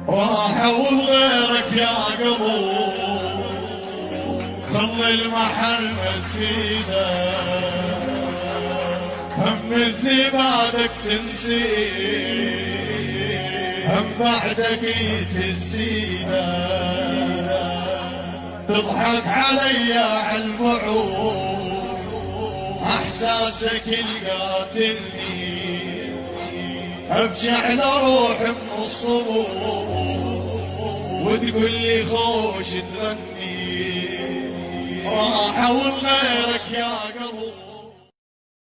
راح وغيرك يا قلب كل المحرمة تفيده، هم مثلي بعدك تنسي، هم بعدك يتزيده، تضحك علي عالبعود احساسك القاتلني، ابكي على روحي من الصبور وتقول لي خوش تغني، راح وغيرك يا قلب.